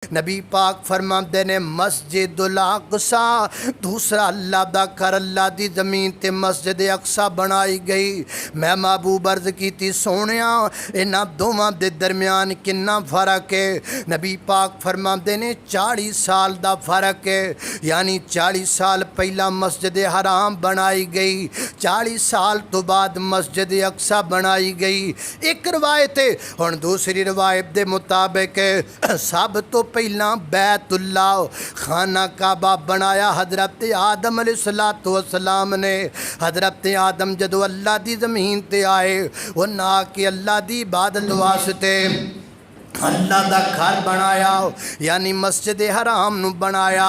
नबी पाक फरमाते ने मस्जिदुल अक़सा दूसरा अल्लाह दा घर अल्लाह दी ज़मीन ते मस्जिद अक़सा बनाई गई। मैं महबूब अर्ज़ कीती सोहणिया इन्हां दोवां दे दरम्यान किन्ना फ़र्क है। नबी पाक फरमाते ने 40 साल दा फ़र्क है, यानी 40 साल पहला मस्जिद हराम बनाई गई, 40 साल तो बाद मस्जिद अक़सा बनाई गई। एक रवायत है। हुण दूसरी रवायत के मुताबिक सब तो पहला बैतुल्ला खाना काबा बनाया हज़रत आदम अलैहिस्सलातु वस्सलाम ने। हज़रत आदम जदों अल्लाह दी ज़मीन ते आए उन्हां आके अल्लाह दी इबादत वास्ते अल्लाह दा घर बनाया, यानी मस्जिद हराम नू बनाया।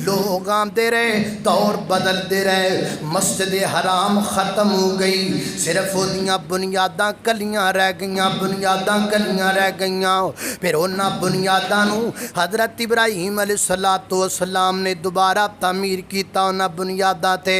लोग आते रहे, दौर बदलते रहे, मस्जिद हराम ख़त्म हो गई, सिर्फ उहदियां बुनियादां कलियां रह गईयां, बुनियादां कलियां रह गईयां। फिर उन्हां बुनियादां नू हज़रत इब्राहीम अलैहिस्सलातु वस्सलाम ने दोबारा तामीर कीता उन्हां बुनियादां ते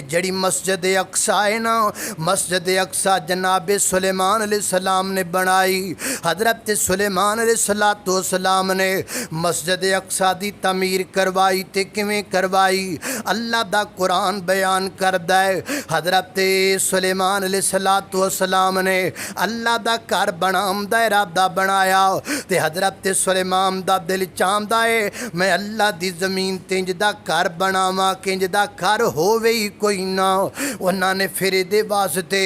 जड़ी मस्जिद अक़सा है ना, मस्जिद अक़सा जनाब सुलेमान अलैहिस्सलाम ने बनाई। हज़रत सुलेमान अलैहिस्सलातु वस्सलाम ने मस्जिद अक़सा दी तमीर करवाई ते किवें करवाई अल्लाह दा कुरान बयान करदा है। हज़रत सुलेमान अलैहिस्सलातु वस्सलाम ने अल्लाह दा घर बनाउण दा इरादा बनाया ते हज़रत सुलेमान दा दिल चाहंदा है मैं अल्लाह दी ज़मीन ते इंज दा घर बनावां कि इंज दा घर होवे ही कोई ना। उन्होंने फिर इहदे वास्ते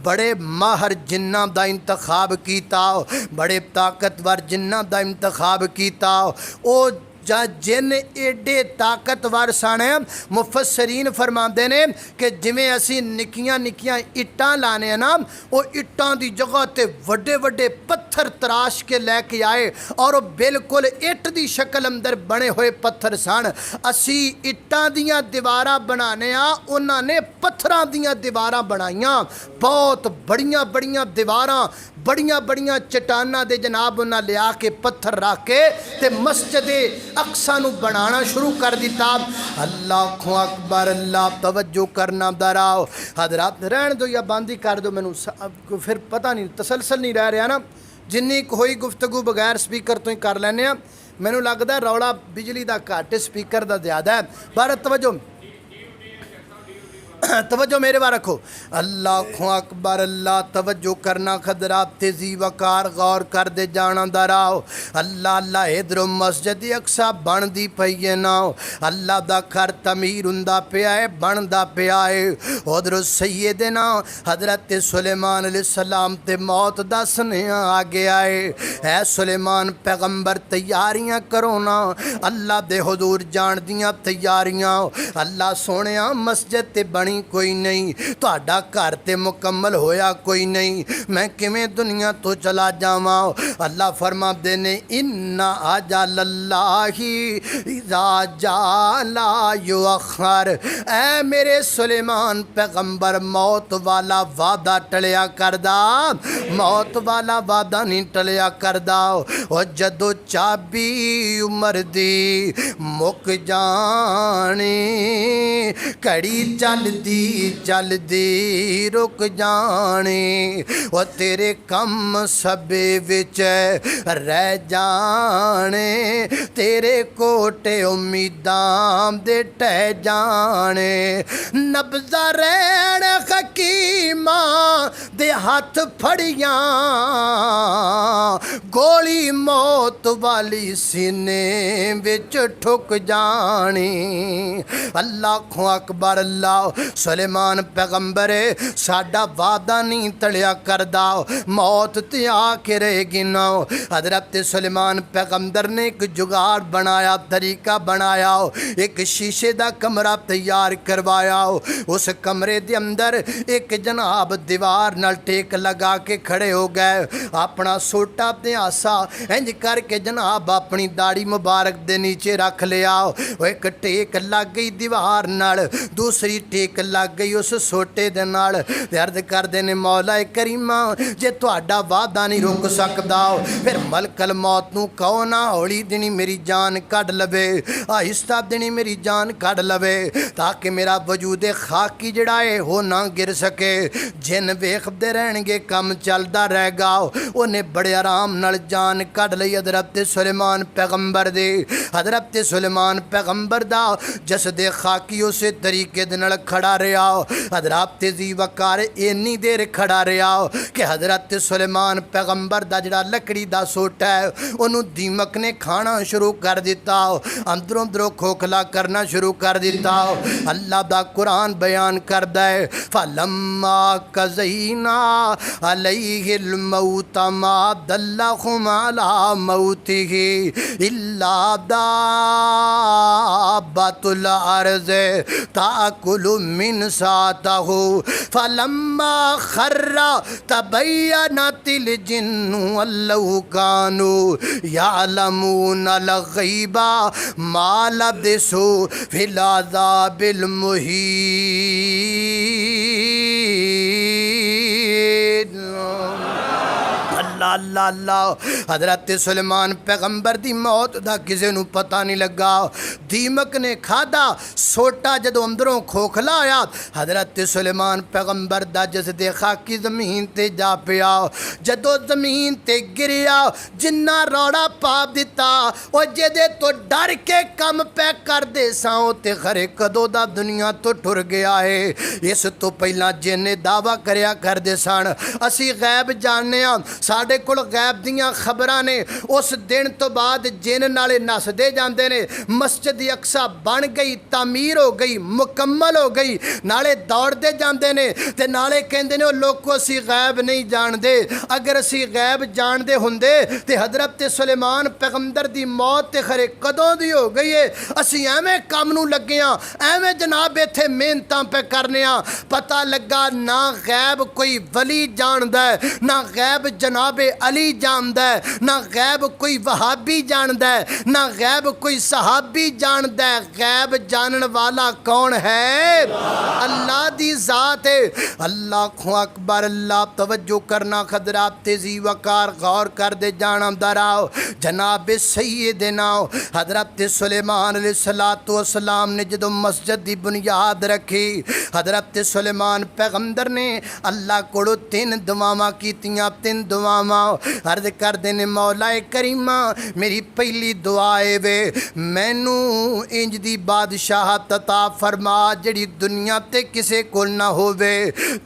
बड़े माहर जिन्ना दा इंतखाब कीता, बड़े ताकतवर जिन्ना दा इंतखाब किया। ओ जिन एडे ताकतवर सन मुफस्सरीन फरमाते ने कि जिमें असी निक्कियां निक्कियां इट्टां लाने ना, वो इट्टां की जगह ते वड्डे वड्डे पत्थर तराश के लैके आए और बिल्कुल इट की शक्ल अंदर बने हुए पत्थर सन। असी इट्टां दियां दीवारां बनाने उन्होंने पत्थरां दियां दीवारां बनाईयां, बहुत बड़ियां बड़ियां दीवारां, बड़ियां बड़ियां चट्टानां दे जनाब उन्हें लिया के पत्थर रख के ते मस्जिद अक़सा नू बनाना शुरू कर दिता। अल्लाह अकबर, अल्लाह तवज्जो करना दराओ हजरात, रहन दो या बंद ही कर दो, मैनू फिर पता नहीं तसलसल नहीं रह रहा ना। जिन्नी होई गुफ्तगू बगैर स्पीकर तो ही कर लैने। मैनू लगता रौला बिजली का घट स्पीकर का ज़्यादा है। पर तवज्जो तवज्जो मेरे बार रखो। अल्लाह अकबर, अल्लाह तवज्जो करना खदरा तेजी वकार गौर कर दे जाना दराओ। अल्लाह अल्लाह इधरों मस्जिद अक़सा बनती पई है ना, अल्लाह दा घर तमीर हुंदा पिया है, बनता पिया है। उधरों सैयदना हज़रत सुलेमान अलैहिस्सलाम ते मौत दा सनेहा आ गया है। ऐ सुलेमान पैगंबर तैयारियां करो ना, अल्लाह दे हुजूर जान दियां तैयारियां। अल्लाह सोने मस्जिद ते बनी कोई नहीं, तुहाडा घर ते मुकम्मल होया कोई नहीं, मैं किवें दुनिया तो चला जावां। अल्लाह फरमाते ने इन्ना अजलल्लाहि इज़ा जा ला युअख़्खर। ऐ मेरे सुलेमान पैगंबर मौत वाला वादा टलिया करदा, मौत वाला वादा नहीं टलिया करदा। और जदों चाबी उमर दी मुक जानी, घड़ी चलदी चलदी रुक जाने, वो तेरे कम सबे विच रह जाने, तेरे कोटे उम्मीदां दे टह जाने। नब्ज़ा रैण हकीमा दे हथ फड़ियां, गोली मौत वाली सीने विच ठुक जानी। अल्लाह अकबर, अल्लाह सुलेमान पैगंबर साडा वादा नहीं टलिया करदा, मौत ते आके रहेगी ना। हज़रत सुलेमान पैगंबर ने एक जुगाड़ बनाया, तरीका बनाया, एक शीशे का कमरा तैयार करवाया। उस कमरे के अंदर एक जनाब दीवार नाल टेक लगा के खड़े हो गए, अपना सोटा ते आसा इंज करके जनाब अपनी दाढ़ी मुबारक दे नीचे रख लिया। एक टेक लग गई दीवार नाल, दूसरी टेक लग गई उस सोटे दे नाल। अर्ज करते ने मौला करीमा जे तुहाडा वादा नहीं रुक सकता फिर मलकल मौत नू कहो ना हौली दिनी मेरी जान कढ़ लवे, आहिस्ता दिनी मेरी जान कढ़ लवे, ताकि मेरा वजूद खाकी जड़ा है हो ना गिर सके। जिन वेखते रहणगे काम चलदा रहेगा। उन्हें बड़े आराम नाल जान कढ लई हज़रत सुलेमान पैगंबर दे। हज़रत सुलेमान पैगंबर दा जिस दे खाकी उस तरीके दे नाल खड़ा रहा। हज़रत जी वकार इन्नी देर खड़ा रहा कि हज़रत सुलेमान पैगंबर दा जिहड़ा लकड़ी दा सोटा है उन्होंने दीमक ने खाना शुरू कर दिता, अंदरों अंदरों खोखला करना शुरू कर दिता। अल्लाह दा कुरान बयान करदा है फलम्मा कज़ैना अलैहिल मौत मा दल्लहुम अला मौतिही इल्ला दाब्बतुल अर्ज़ ताकुलु मिन सातहु फलम्मा खर्रा तबय्यनतिल जिन्नु अल्लहु कानू यअलमूनल गैबा मा लबिसू फिल अज़ाबिल मुहीन। अल्लाह अल्लाह अल्लाह। हज़रत सुलेमान पैगंबर दी मौत दा किसे नू पता नहीं लगा। दीमक ने खादा सोटा जदों अंदरों खोखला आया हज़रत सुलेमान पैगंबर दा जिस दे खाकी ज़मीन ते जा पिया। जदों ज़मीन ते गिरिया जिन्ना रौड़ा पा दिता और जिहदे तो डर के कम पै करदे सां ते खरे कदों दा दुनिया तो टुर गया है। इस तो पहला जिन्ने दावा करया करदे सन असी गैब जानने आ, साडे कोल गैब दियां खबरां ने। उस दिन तो बाद जिन नाले नसदे जांदे ने। मस्जिद अक्सा बन गई, तामीर हो गई, मुकम्मल हो गई, नाले दौड़ते जाते ने ते नाले कहते ने लोगों असी गैब नहीं जानते। अगर असी गैब जानते होंदे ते हज़रत सुलेमान पैगंबर दी मौत ते खरे कदों दी हो गई है। असी एवें काम नूं लगे हाँ, एवें जनाब इत्थे मेहनतां पे करने आ। पता लगा ना गैब कोई वली जानदा है, ना गैब जनाबे अली जानदा है, ना गैब कोई वहाबी जानदा है, ना गैब कोई सहाबी जानदा है। गैब जानन वाला कौन है? अल्लाह दी ज़ात है। अल्लाह को अकबर। अल्लाह तवज्जो करना खदरात तेजी वकार गौर कर दे जाना दराओ। जनाब सैयदना हज़रत सुलेमान अलैहिस्सलाम ने जदों मस्जिद दी बुनियाद रखी हज़रत सुलेमान पैगंबर ने अल्लाह कोलों तीन दुआवां कीतियां। तीन दुआवां अर्ज करदे ने मौलाए करीमा मेरी पहली दुआ है वे मैनू इंज दी बादशाहत अता फरमा जिहड़ी दुनिया ते किसे कोल ना होवे।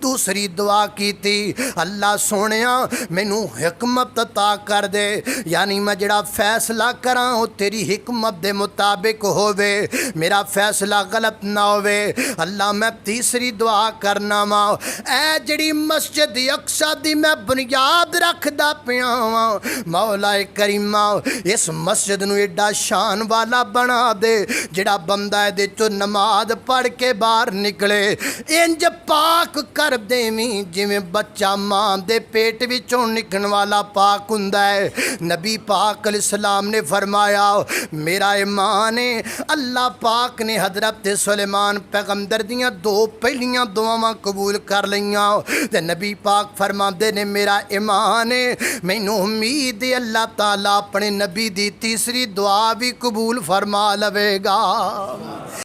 दूसरी दुआ कीती अल्लाह सोहणिया मैनू हिकमत अता कर दे, यानी मैं जिहड़ा फैसला करां वो तेरी हिकमत दे मुताबिक होवे, मेरा फैसला गलत ना होवे। अल्लाह मैं तीसरी दुआ करना वा ऐ जिहड़ी मस्जिद अक्सा दी मैं बुनियाद रखदा पिया वां मौलाए करीमा इस मस्जिद नूं एडा शान वाला बना दे जिहड़ा बंदा इहदे चों नमाज पढ़ के बाहर निकले इंज पाक कर देवीं जिवें बच्चा मां दे पेट विचों निकलण वाला पाक हुंदा है। नबी पाक अलैहिस्सलाम ने फरमाया मेरा ईमान है। अल्लाह पाक ने हज़रत सुलेमान पैगंबर दियां दो पहलियां दुआवां कबूल कर लईआं ते नबी पाक फरमांदे ने मेरा ईमान है मैनू उम्मीद है अल्लाह ताला अपने नबी दी तीसरी दुआ भी कबूल फरमा लवेगा।